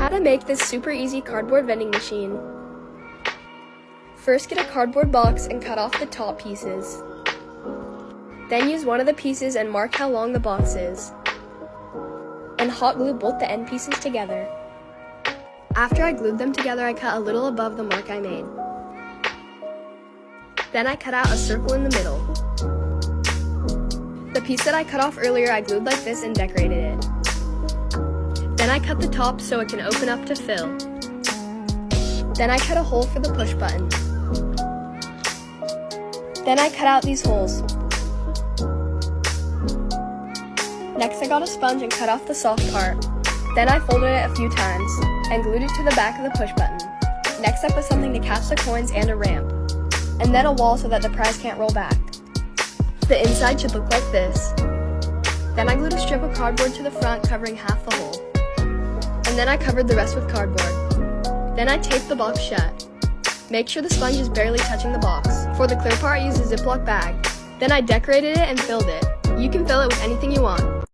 How to make this super easy cardboard vending machine. First, get a cardboard box and cut off the top pieces. Then use one of the pieces and mark how long the box is. And hot glue both the end pieces together. After I glued them together, I cut a little above the mark I made. Then I cut out a circle in the middle. The piece that I cut off earlier, I glued like this and decorated it. Then I cut the top so it can open up to fill. Then I cut a hole for the push button. Then I cut out these holes. Next, I got a sponge and cut off the soft part. Then I folded it a few times and glued it to the back of the push button. Next, I put something to catch the coins and a ramp, and then a wall so that the prize can't roll back. The inside should look like this. Then I glued a strip of cardboard to the front, covering half the hole. And then I covered the rest with cardboard. Then I taped the box shut. Make sure the sponge is barely touching the box. For the clear part, I used a Ziploc bag. Then I decorated it and filled it. You can fill it with anything you want.